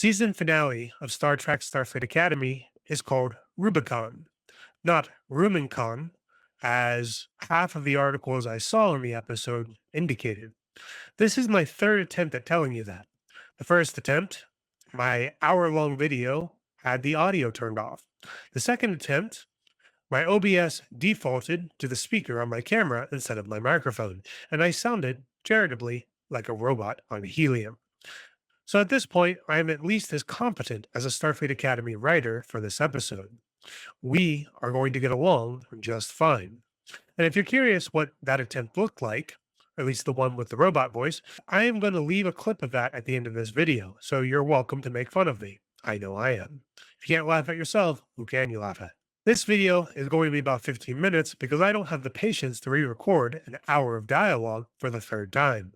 season finale of Star Trek Starfleet Academy is called Rubicon, not Rumicon, as half of the articles I saw in the episode indicated. This is my third attempt at telling you that. The first attempt, my hour-long video, had the audio turned off. The second attempt, my OBS defaulted to the speaker on my camera instead of my microphone, and I sounded, charitably, like a robot on helium. So at this point, I am at least as competent as a Starfleet Academy writer for this episode. We are going to get along just fine. And if you're curious what that attempt looked like, or at least the one with the robot voice, I am going to leave a clip of that at the end of this video, so you're welcome to make fun of me. I know I am. If you can't laugh at yourself, who can you laugh at? This video is going to be about 15 minutes because I don't have the patience to re-record an hour of dialogue for the third time.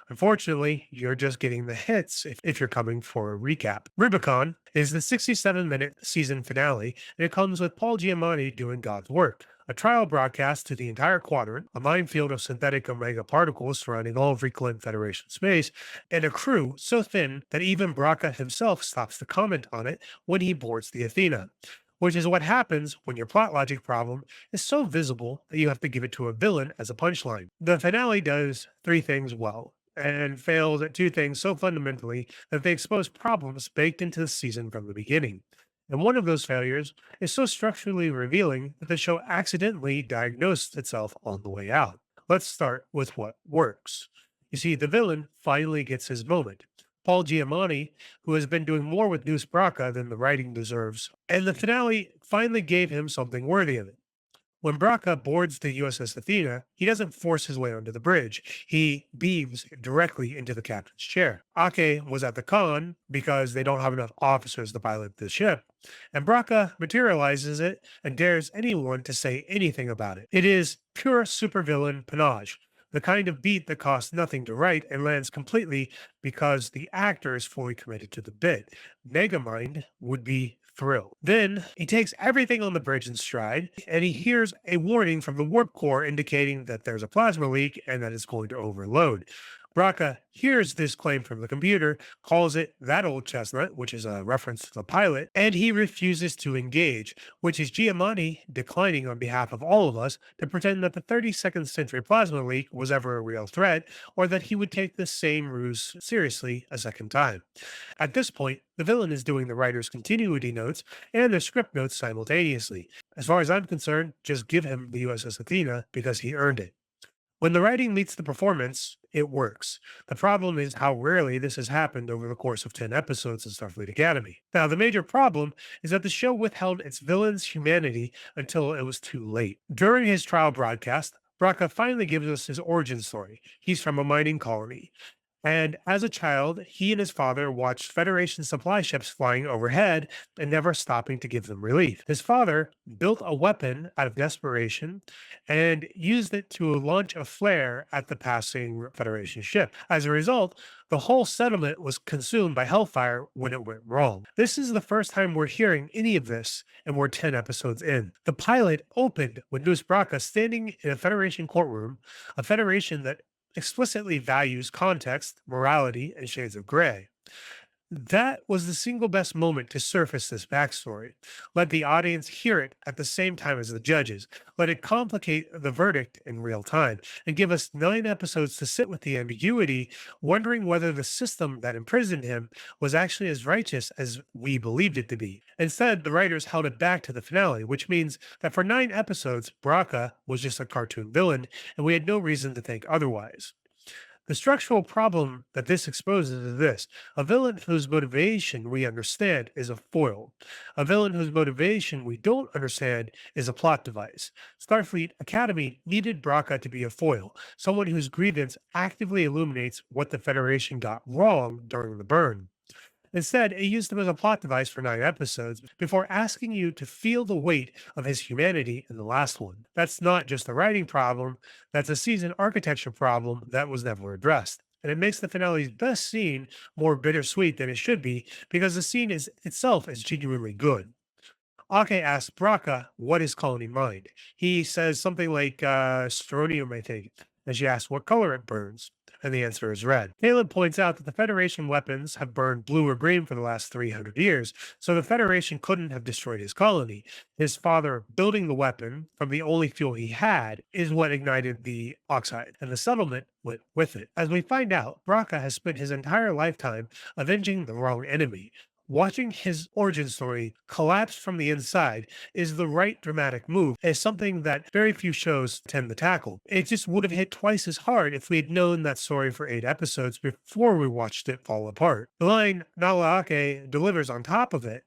Unfortunately, you're just getting the hits if you're coming for a recap. Rubicon is the 67-minute season finale, and it comes with Paul Giamatti doing God's work. A trial broadcast to the entire quadrant, a minefield of synthetic omega particles surrounding all of reclaimed Federation space, and a crew so thin that even Braca himself stops to comment on it when he boards the Athena. Which is what happens when your plot logic problem is so visible that you have to give it to a villain as a punchline. The finale does three things well, and fails at two things so fundamentally that they expose problems baked into the season from the beginning. And one of those failures is so structurally revealing that the show accidentally diagnosed itself on the way out. Let's start with what works. You see, the villain finally gets his moment. Paul Giamatti, who has been doing more with News Braca than the writing deserves, and the finale finally gave him something worthy of it. When Braca boards the USS Athena, he doesn't force his way onto the bridge. He beams directly into the captain's chair. Ake was at the con because they don't have enough officers to pilot the ship, and Braca materializes it and dares anyone to say anything about it. It is pure supervillain panache, the kind of beat that costs nothing to write and lands completely because the actor is fully committed to the bit. Megamind would be thrilled. Then he takes everything on the bridge in stride, and he hears a warning from the warp core indicating that there's a plasma leak and that it's going to overload. Braca hears this claim from the computer, calls it that old chestnut, which is a reference to the pilot, and he refuses to engage, which is Giamatti declining on behalf of all of us to pretend that the 32nd century plasma leak was ever a real threat, or that he would take the same ruse seriously a second time. At this point, the villain is doing the writer's continuity notes and the script notes simultaneously. As far as I'm concerned, just give him the USS Athena because he earned it. When the writing meets the performance, it works. The problem is how rarely this has happened over the course of 10 episodes in Starfleet Academy. Now, the major problem is that the show withheld its villain's humanity until it was too late. During his trial broadcast, Braca finally gives us his origin story. He's from a mining colony. And as a child, he and his father watched Federation supply ships flying overhead and never stopping to give them relief. His father built a weapon out of desperation and used it to launch a flare at the passing Federation ship. As a result, the whole settlement was consumed by hellfire when it went wrong. This is the first time we're hearing any of this, and we're 10 episodes in. The pilot opened with News Braca standing in a Federation courtroom, a Federation that explicitly values context, morality, and shades of gray. That was the single best moment to surface this backstory. Let the audience hear it at the same time as the judges. Let it complicate the verdict in real time and give us 9 episodes to sit with the ambiguity, wondering whether the system that imprisoned him was actually as righteous as we believed it to be. Instead, the writers held it back to the finale, which means that for 9 episodes, Braca was just a cartoon villain, and we had no reason to think otherwise. The structural problem that this exposes is this: a villain whose motivation we understand is a foil. A villain whose motivation we don't understand is a plot device. Starfleet Academy needed Braca to be a foil, someone whose grievance actively illuminates what the Federation got wrong during the burn. Instead, it used him as a plot device for 9 episodes before asking you to feel the weight of his humanity in the last one. That's not just a writing problem, that's a season architecture problem that was never addressed. And it makes the finale's best scene more bittersweet than it should be because the scene itself is genuinely good. Ake asks Braca what his colony mind. He says something like strontium, I think, and she asks what color it burns. And the answer is red. Caleb points out that the Federation weapons have burned blue or green for the last 300 years, so the Federation couldn't have destroyed his colony. His father building the weapon from the only fuel he had is what ignited the oxide, and the settlement went with it. As we find out, Braca has spent his entire lifetime avenging the wrong enemy. Watching his origin story collapse from the inside is the right dramatic move, is something that very few shows tend to tackle. It just would have hit twice as hard if we had known that story for 8 episodes before we watched it fall apart. The line Nalaake delivers on top of it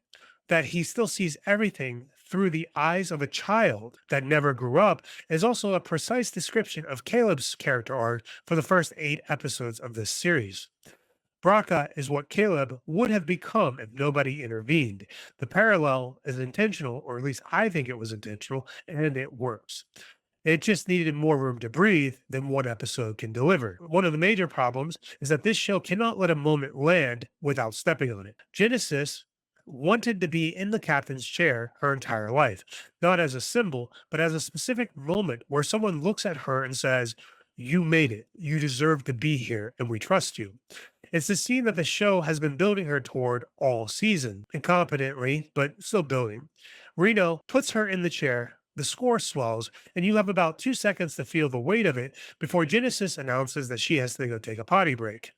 that he still sees everything through the eyes of a child that never grew up is also a precise description of Caleb's character arc for the first 8 episodes of this series. Braca is what Caleb would have become if nobody intervened. The parallel is intentional, or at least I think it was intentional, and it works. It just needed more room to breathe than one episode can deliver. One of the major problems is that this show cannot let a moment land without stepping on it. Genesis wanted to be in the captain's chair her entire life, not as a symbol, but as a specific moment where someone looks at her and says, "You made it. You deserve to be here, and we trust you." It's the scene that the show has been building her toward all season, incompetently, but still building. Reno puts her in the chair, the score swells, and you have about 2 seconds to feel the weight of it before Genesis announces that she has to go take a potty break.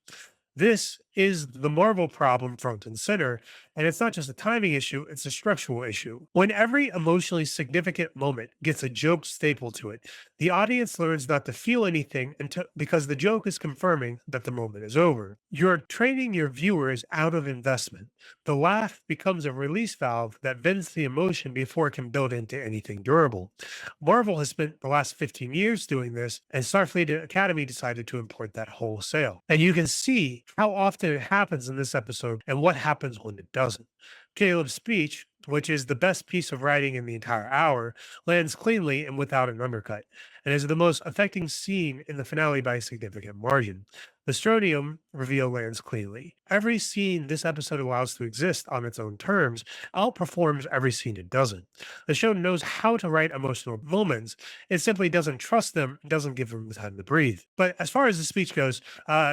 This is the Marvel problem front and center, and it's not just a timing issue, it's a structural issue. When every emotionally significant moment gets a joke stapled to it, the audience learns not to feel anything until because the joke is confirming that the moment is over. You're training your viewers out of investment. The laugh becomes a release valve that vents the emotion before it can build into anything durable. Marvel has spent the last 15 years doing this, and Starfleet Academy decided to import that wholesale. And you can see how often it happens in this episode and what happens when it doesn't. Caleb's speech, which is the best piece of writing in the entire hour, lands cleanly and without an undercut, and is the most affecting scene in the finale by a significant margin. The strontium reveal lands cleanly. Every scene this episode allows to exist on its own terms outperforms every scene it doesn't. The show knows how to write emotional moments. It simply doesn't trust them, doesn't give them the time to breathe. But as far as the speech goes,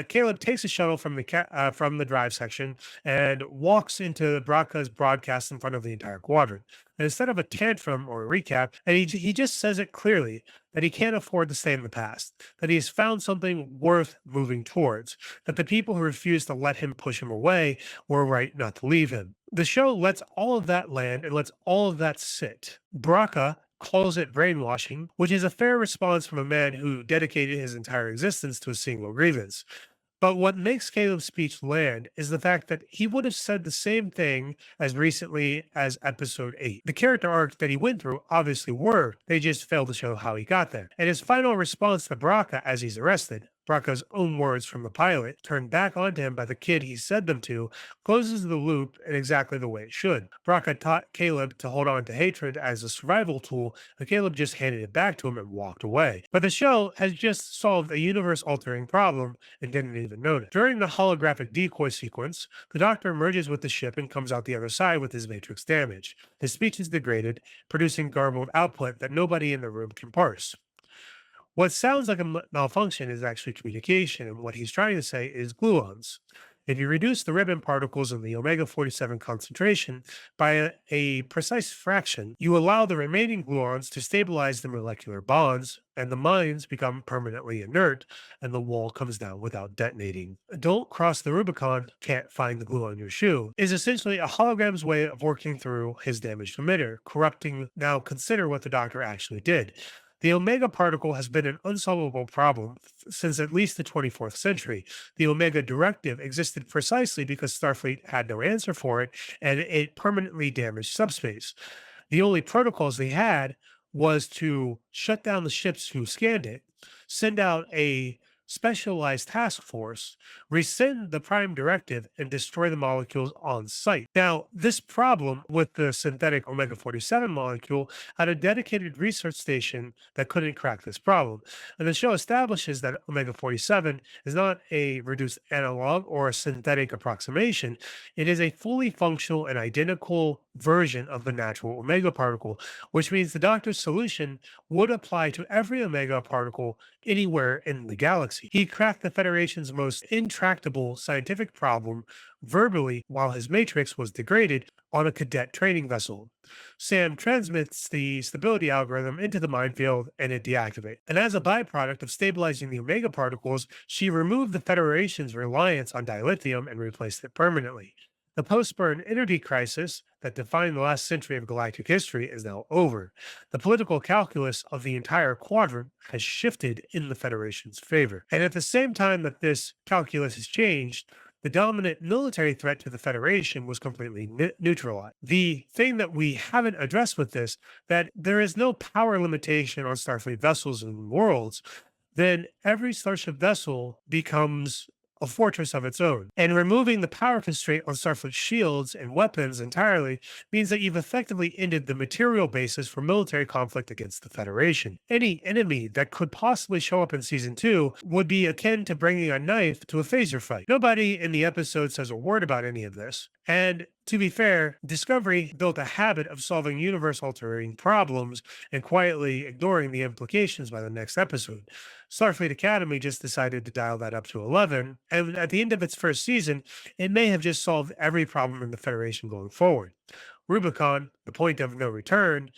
Caleb takes a shuttle from the drive section and walks into Braca's broadcast in front of the entire quadrant. And instead of a tantrum or a recap, and he just says it clearly that he can't afford to stay in the past, that he has found something worth moving towards, that the people who refused to let him push him away were right not to leave him. The show lets all of that land and lets all of that sit. Braca calls it brainwashing, which is a fair response from a man who dedicated his entire existence to a single grievance. But what makes Caleb's speech land is the fact that he would have said the same thing as recently as episode 8. The character arc that he went through obviously worked, they just failed to show how he got there. And his final response to Braca as he's arrested, Braca's own words from the pilot, turned back onto him by the kid he said them to, closes the loop in exactly the way it should. Braca taught Caleb to hold on to hatred as a survival tool, and Caleb just handed it back to him and walked away. But the show has just solved a universe-altering problem and didn't even notice. During the holographic decoy sequence, the Doctor merges with the ship and comes out the other side with his matrix damage. His speech is degraded, producing garbled output that nobody in the room can parse. What sounds like a malfunction is actually communication, and what he's trying to say is gluons. If you reduce the ribbon particles in the omega 47 concentration by a precise fraction, you allow the remaining gluons to stabilize the molecular bonds, and the mines become permanently inert, and the wall comes down without detonating. Don't cross the Rubicon, can't find the glue on your shoe, is essentially a hologram's way of working through his damaged emitter, corrupting. Now consider what the Doctor actually did. The omega particle has been an unsolvable problem since at least the 24th century. The omega directive existed precisely because Starfleet had no answer for it, and it permanently damaged subspace. The only protocols they had was to shut down the ships who scanned it, send out a specialized task force, rescind the prime directive, and destroy the molecules on site. Now, this problem with the synthetic omega 47 molecule had a dedicated research station that couldn't crack this problem. And the show establishes that omega 47 is not a reduced analog or a synthetic approximation. It is a fully functional and identical version of the natural omega particle, which means the Doctor's solution would apply to every omega particle anywhere in the galaxy. galaxy. He cracked the Federation's most intractable scientific problem verbally while his matrix was degraded on a cadet training vessel. Sam transmits the stability algorithm into the minefield and it deactivates. And as a byproduct of stabilizing the Omega particles, she removed the Federation's reliance on dilithium and replaced it permanently. The post-burn energy crisis that defined the last century of galactic history is now over. The political calculus of the entire quadrant has shifted in the Federation's favor. And at the same time that this calculus has changed, the dominant military threat to the Federation was completely neutralized. The thing that we haven't addressed with this, that there is no power limitation on Starfleet vessels and worlds, then every Starship vessel becomes a fortress of its own. And removing the power constraint on Starfleet shields and weapons entirely means that you've effectively ended the material basis for military conflict against the Federation. Any enemy that could possibly show up in Season 2 would be akin to bringing a knife to a phaser fight. Nobody in the episode says a word about any of this. And to be fair, Discovery built a habit of solving universe-altering problems and quietly ignoring the implications by the next episode. Starfleet Academy just decided to dial that up to 11, and at the end of its first season, it may have just solved every problem in the Federation going forward. Rubicon, the point of no return,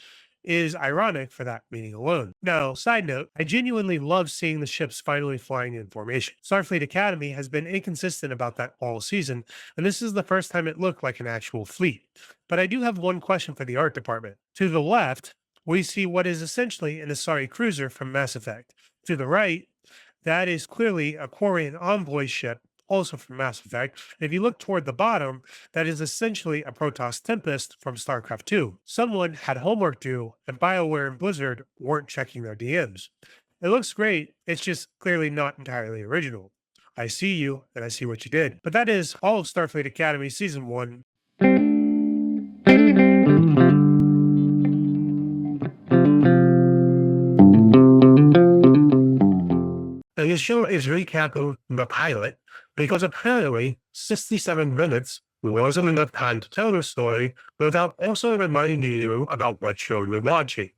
is ironic for that meaning alone. Now, side note, I genuinely love seeing the ships finally flying in formation. Starfleet Academy has been inconsistent about that all season, and this is the first time it looked like an actual fleet. But I do have one question for the art department. To the left, we see what is essentially an Asari cruiser from Mass Effect. To the right, that is clearly a Quarian envoy ship, also from Mass Effect. And if you look toward the bottom, that is essentially a Protoss Tempest from StarCraft 2. Someone had homework due, and BioWare and Blizzard weren't checking their DMs. It looks great, it's just clearly not entirely original. I see you, and I see what you did. But that is all of Starfleet Academy Season 1. Now, this show is recapping the pilot because apparently 67 minutes wasn't enough time to tell the story without also reminding you about what show you're watching.